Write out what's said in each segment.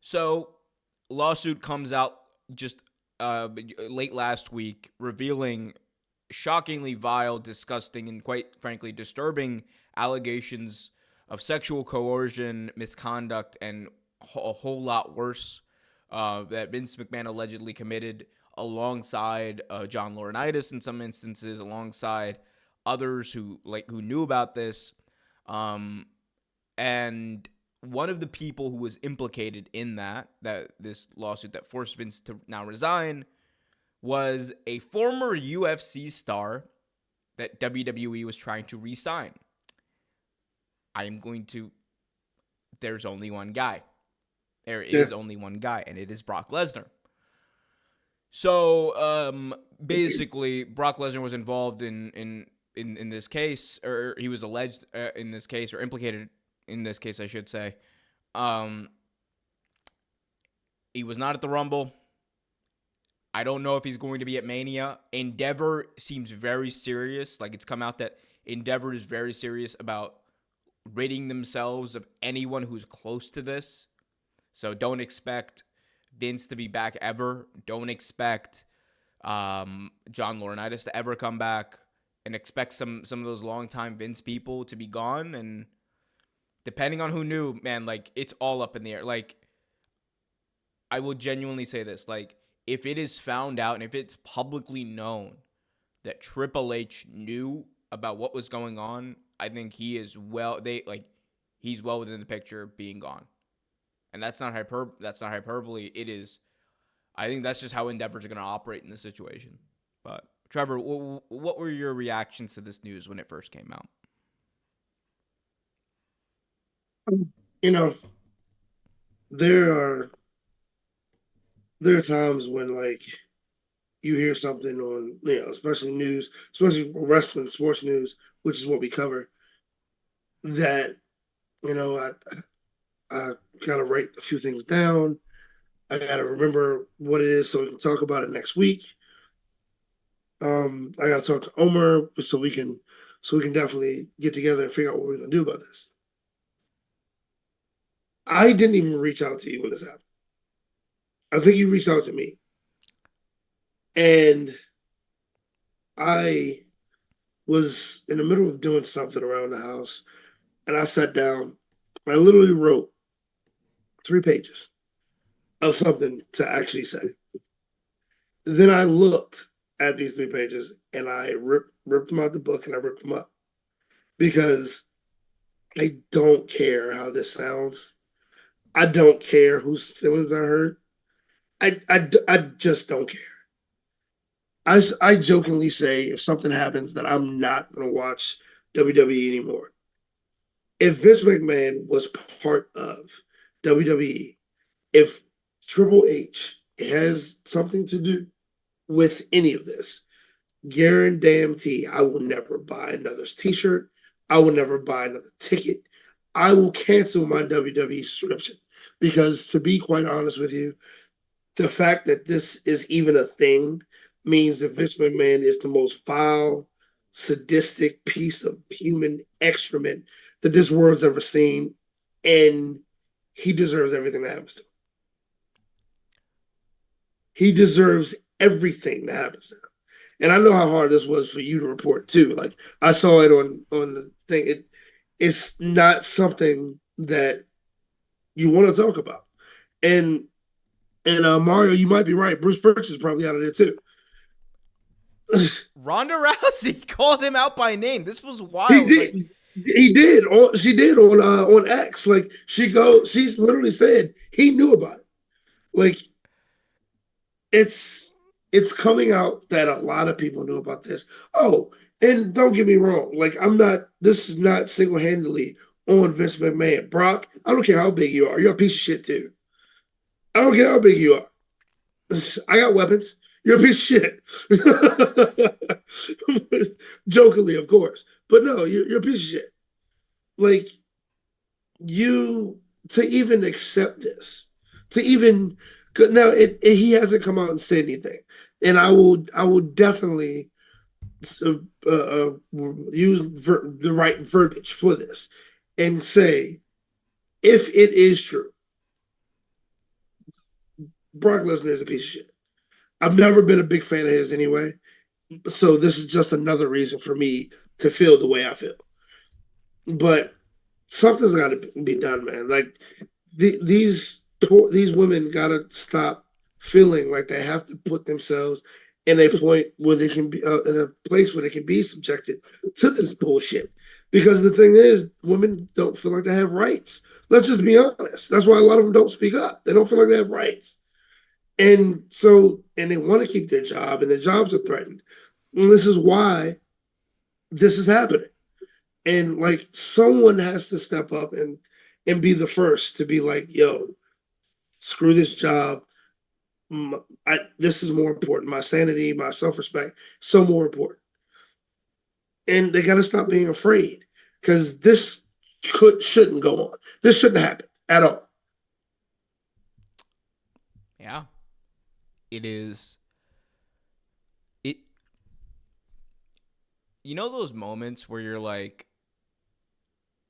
So, lawsuit comes out just late last week, revealing shockingly vile, disgusting, and quite frankly disturbing allegations of sexual coercion, misconduct, and a whole lot worse that Vince McMahon allegedly committed alongside John Laurinaitis in some instances, alongside others who knew about this. Um, and one of the people who was implicated in that this lawsuit that forced Vince to now resign was a former UFC star that WWE was trying to re-sign. There's only one guy. There is only one guy, and it is Brock Lesnar. So basically, Brock Lesnar was involved in this case, or he was alleged in this case, or implicated in this case, I should say. He was not at the Rumble. I don't know if he's going to be at Mania. Endeavor seems very serious. Like, it's come out that Endeavor is very serious about ridding themselves of anyone who's close to this. So don't expect Vince to be back ever. Don't expect John Laurinaitis to ever come back. And expect some of those longtime Vince people to be gone. And depending on who knew, man, like, it's all up in the air. Like, I will genuinely say this. Like, if it is found out and if it's publicly known that Triple H knew about what was going on, I think he is he's well within the picture of being gone. And that's not hyperbole. It is. I think that's just how Endeavors are going to operate in this situation. But Trevor, what were your reactions to this news when it first came out? You know, there are times when like you hear something on, especially news, especially wrestling, sports news, which is what we cover, that, I gotta write a few things down. I gotta remember what it is so we can talk about it next week. I gotta talk to Omer so we can definitely get together and figure out what we're gonna do about this. I didn't even reach out to you when this happened. I think you reached out to me. And I was in the middle of doing something around the house, and I sat down. I literally wrote 3 pages of something to actually say. Then I looked at these 3 pages and I ripped them out the book and I ripped them up because I don't care how this sounds. I don't care whose feelings I hurt. I just don't care. I jokingly say if something happens that I'm not going to watch WWE anymore. If Vince McMahon was part of WWE, if Triple H has something to do with any of this, guarantee I will never buy another t-shirt. I will never buy another ticket. I will cancel my WWE subscription because, to be quite honest with you, the fact that this is even a thing means that Vince McMahon is the most vile, sadistic piece of human excrement that this world's ever seen, and he deserves everything that happens to him. He deserves everything that happens to him. And I know how hard this was for you to report too. Like, I saw it on the thing. It's not something that you want to talk about. And Mario, you might be right. Bruce Pritchard is probably out of there too. Ronda Rousey called him out by name. This was He wild. did. Like, He did. She did on X. Like, she's literally said he knew about it. Like, it's coming out that a lot of people knew about this. Oh, and don't get me wrong. Like, I'm not. This is not single handedly on Vince McMahon. Brock, I don't care how big you are. You're a piece of shit too. I don't care how big you are. I got weapons. You're a piece of shit. Jokingly, of course. But no, you're a piece of shit. Like, you, to even accept this, to even now he hasn't come out and said anything, and I will definitely uh, uh, use the right verbiage for this and say if it is true Brock Lesnar is a piece of shit. I've never been a big fan of his anyway. So this is just another reason for me to feel the way I feel. But something's got to be done, man. Like these women got to stop feeling like they have to put themselves in a point where they can be in a place where they can be subjected to this bullshit. Because the thing is, women don't feel like they have rights. Let's just be honest. That's why a lot of them don't speak up. They don't feel like they have rights. And so, and they want to keep their job, and their jobs are threatened. And this is why this is happening. And like someone has to step up and be the first to be like, yo, screw this job. This is more important. My sanity, my self respect, so more important. And they got to stop being afraid because this shouldn't go on. This shouldn't happen at all. Yeah, it is. It. You know those moments where you're like,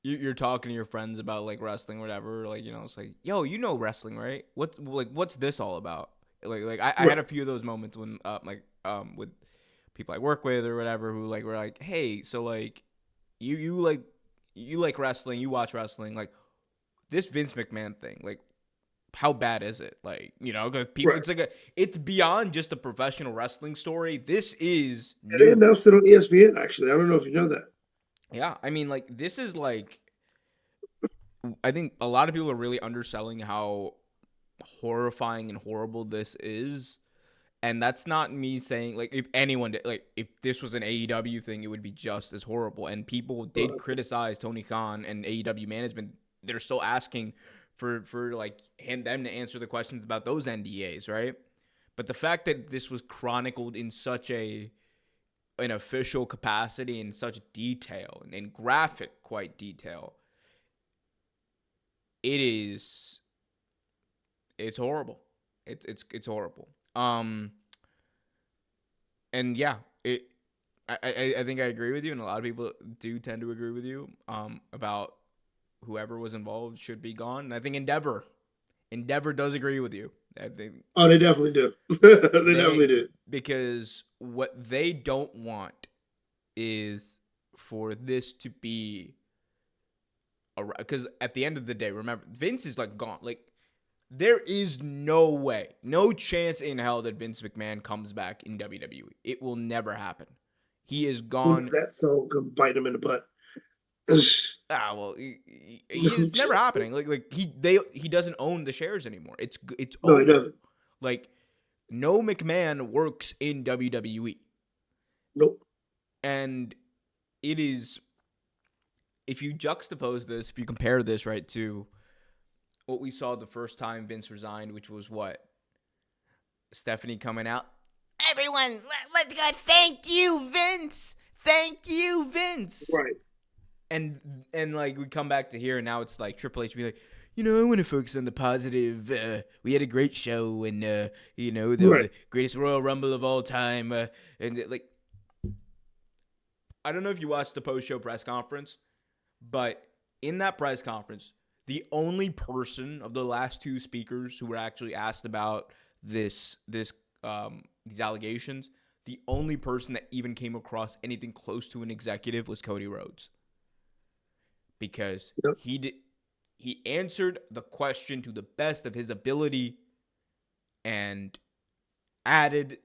you're talking to your friends about like wrestling or whatever, like, you know, it's like, yo, you know wrestling, right? What's this all about? I had a few of those moments when with people I work with or whatever who like were like, hey, so like you like wrestling, you watch wrestling, like this Vince McMahon thing, like how bad is it? Like, you know, because people, Right. it's beyond just a professional wrestling story. This is And they new. announced it on ESPN, actually. I don't know if you know that. Yeah, I mean, like this is like, I think a lot of people are really underselling how horrifying and horrible this is. And that's not me saying like if anyone did, like if this was an AEW thing, it would be just as horrible. And people did criticize Tony Khan and AEW management. They're still asking for like them to answer the questions about those NDAs, right? But the fact that this was chronicled in such an official capacity in such detail and in graphic quite detail, it's horrible. It's horrible. And yeah, I think I agree with you, and a lot of people do tend to agree with you about whoever was involved should be gone. And I think Endeavor does agree with you. I think Oh, they definitely do. They they definitely do. because what they don't want is for this to be because at the end of the day, remember Vince is like gone. Like there is no way, no chance in hell that Vince McMahon comes back in WWE. It will never happen. He is Who knew gone. that song could bite him in the butt? Well, No it's never chance. happening. Like he doesn't own the shares anymore. It's No, he over. doesn't. Like no McMahon works in WWE, Nope. and it is. If you juxtapose this, if you compare this right to what we saw the first time Vince resigned, which was what Stephanie coming out. Everyone, let's go. Thank you, Vince. Thank you, Vince. Right. And like we come back to here, and now it's like Triple H be like, you know, I want to focus on the positive. We had a great show, and you know, the Right. greatest Royal Rumble of all time. And like, I don't know if you watched the post-show press conference, but in that press conference, the only person of the last two speakers who were actually asked about these allegations, the only person that even came across anything close to an executive was Cody Rhodes, because Yep. he answered the question to the best of his ability and added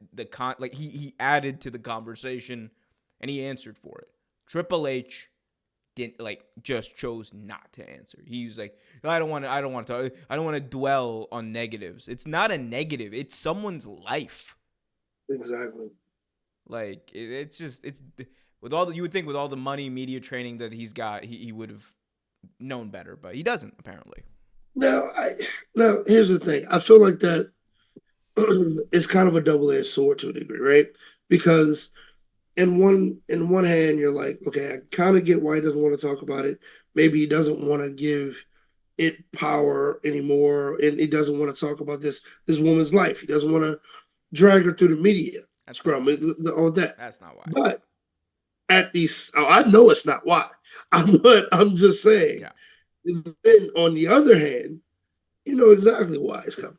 he added to the conversation, and he answered for it. Triple H didn't just chose not to answer. He was like, I don't want to dwell on negatives. It's not a negative. It's someone's life. Exactly. Like it's with all the, you would think with all the money, media training that he's got, he would have known better, but he doesn't apparently. Now, now here's the thing. I feel like that is kind of a double-edged sword to a degree, right? Because in one hand, you're like, okay, I kind of get why he doesn't want to talk about it. Maybe he doesn't want to give it power anymore, and he doesn't want to talk about this woman's life. He doesn't want to drag her through the media That's not scrum, why. all that. That's not why. But at these, oh, I know it's not why. I'm just saying. Yeah. Then on the other hand, you know exactly why it's coming.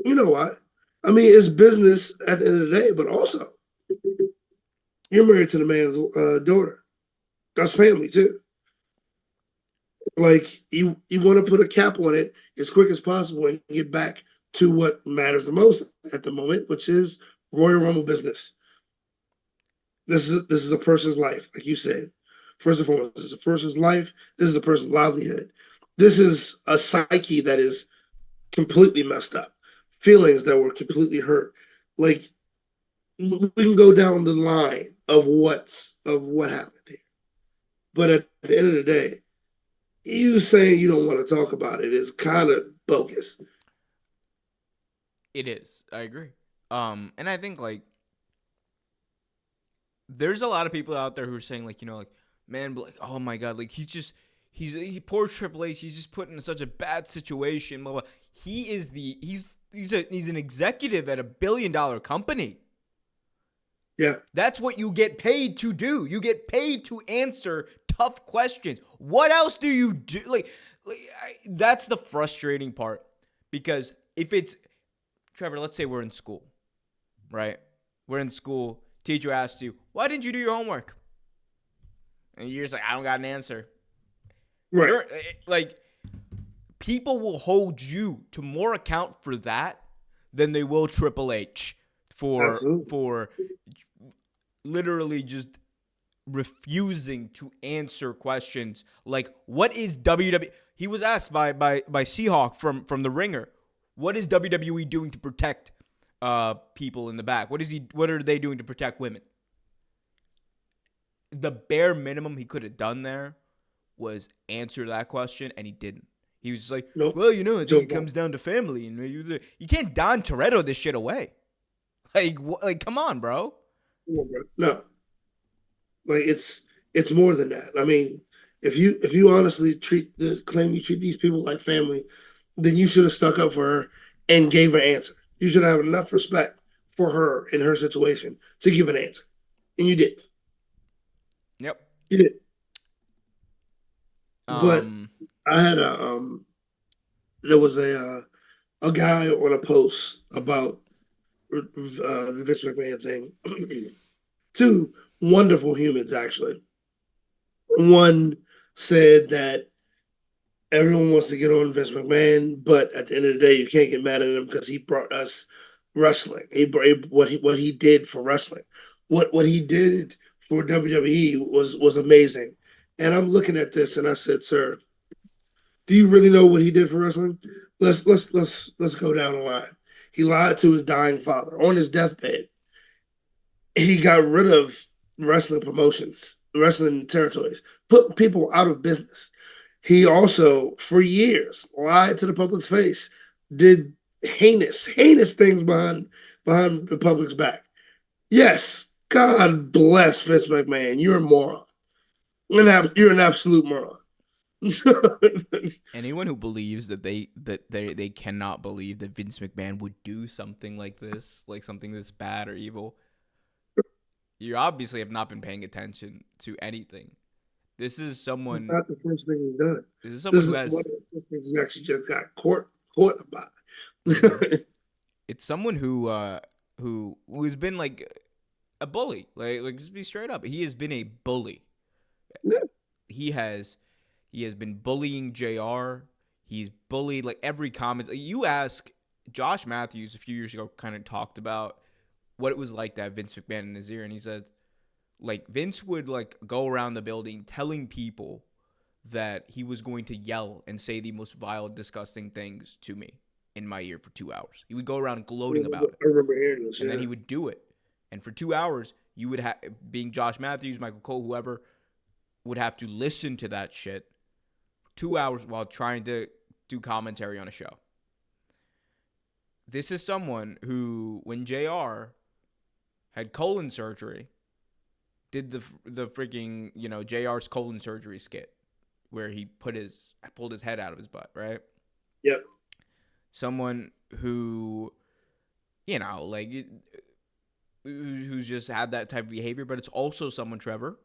You know why? I mean, it's business at the end of the day, but also you're married to the man's daughter. That's family too. Like you want to put a cap on it as quick as possible and get back to what matters the most at the moment, which is Royal Rumble business. This is a person's life, like you said. First and foremost, this is a person's life. This is a person's livelihood. This is a psyche that is completely messed up. Feelings that were completely hurt. Like we can go down the line of what happened here. But at the end of the day, you saying you don't want to talk about it is kind of bogus. It is. I agree. And I think like there's a lot of people out there who are saying like, like, man, but like, oh my god, like he poor Triple H, he's just put in such a bad situation. Blah, blah. He is he's an executive at $1 billion company. Yeah, That's what you get paid to do. You get paid to answer tough questions. What else do you do? That's the frustrating part, because if it's Trevor, let's say we're in school, right? We're in school. Teacher asks you, "Why didn't you do your homework?" And you're just like, "I don't got an answer." right. You're like, people will hold you to more account for that than they will Triple H Absolutely. for literally just refusing to answer questions like, what is WWE? He was asked by Seahawk from the Ringer, what is WWE doing to protect people in the back? What are they doing to protect women? The bare minimum he could have done there was answer that question, and he didn't. He was just like, Nope. well, I think Joe it comes down to family, and you can't Don Toretto this shit away. Like, come on, bro. No, like it's more than that. I mean, if you honestly claim you treat these people like family, then you should have stuck up for her and gave her an answer. You should have enough respect for her in her situation to give an answer, and you did. Yep. You did. But Um. I had there was a guy on a post about the Vince McMahon thing. Two wonderful humans, actually. One said that everyone wants to get on Vince McMahon, but at the end of the day, you can't get mad at him because he brought us wrestling. What he did for wrestling, what he did for WWE was amazing. And I'm looking at this and I said, "Sir, do you really know what he did for wrestling? Let's go down the line. He lied to his dying father on his deathbed. He got rid of wrestling promotions, wrestling territories, put people out of business. He also, for years, lied to the public's face, did heinous things behind the public's back. Yes, God bless Vince McMahon. You're a moron. You're an absolute moron. Anyone who believes that they cannot believe that Vince McMahon would do something like this, like something this bad or evil, you obviously have not been paying attention to anything. This is someone. Not the first thing he's done. This is someone This who is one has. of the first things he actually just got caught about. Mm-hmm. It's someone who's been like a bully. Like just be straight up. He has been a bully. Yeah. He has been bullying JR. He's bullied like every comment. You ask Josh Matthews a few years ago, kind of talked about what it was like to have Vince McMahon in his ear, and he said like Vince would like go around the building telling people that he was going to yell and say the most vile, disgusting things to me in my ear for 2 hours. He would go around gloating about it, I remember hearing this. and then Yeah, he would do it. And for 2 hours, you would have, being Josh Matthews, Michael Cole, whoever, would have to listen to that shit 2 hours while trying to do commentary on a show. This is someone who, when JR had colon surgery, did the freaking JR's colon surgery skit where he pulled his head out of his butt, right? yep. Someone who like who's just had that type of behavior, but it's also someone, Trevor,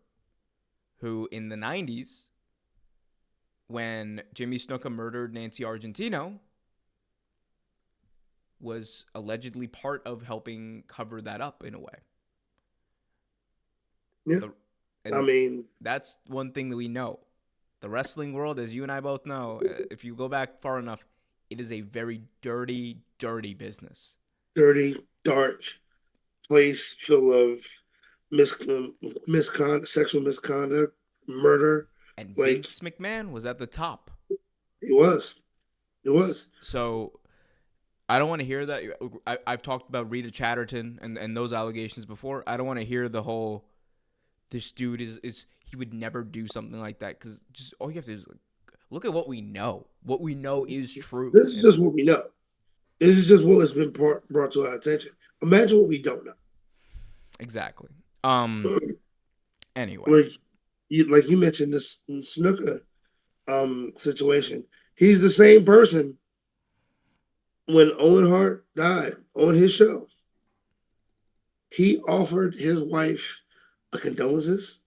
who in the 90s, when Jimmy Snuka murdered Nancy Argentino, was allegedly part of helping cover that up in a way. Yeah. The, I and mean, that's one thing that we know. The wrestling world, as you and I both know, if you go back far enough, it is a very dirty, dirty business. dirty, dark place full of sexual misconduct, murder. And Like Vince McMahon was at the top. it was. It was. So I don't want to hear that. I've talked about Rita Chatterton and those allegations before. I don't want to hear the whole, this dude is he would never do something like that, because just all you have to do is look at what we know. What we know is true. This is And just what we know. This is just what has been brought to our attention. Imagine what we don't know. exactly. Anyway, Like you mentioned this Snuka situation. He's the same person when Owen Hart died on his show. He offered his wife a condolences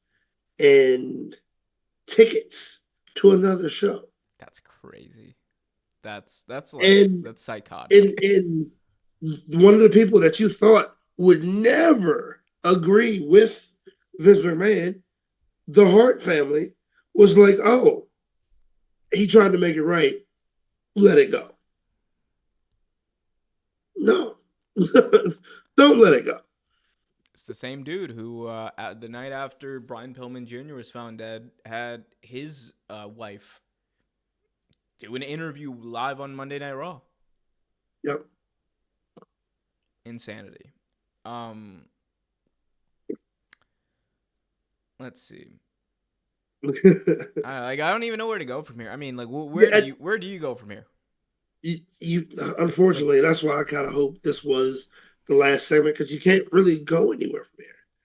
and tickets to another show. that's crazy. That's like And that's psychotic. in one of the people that you thought would never agree with Vince McMahon, the Hart family was like, "Oh, he tried to make it right. Let it go." No, don't let it go. It's the same dude who, the night after Brian Pillman Jr. was found dead, had his wife do an interview live on Monday Night Raw. Yep. Insanity. Let's see. I don't even know where to go from here. I mean, like, where do you go from here? you Like, unfortunately, that's why I kind of hope this was the last segment because you can't really go anywhere from here.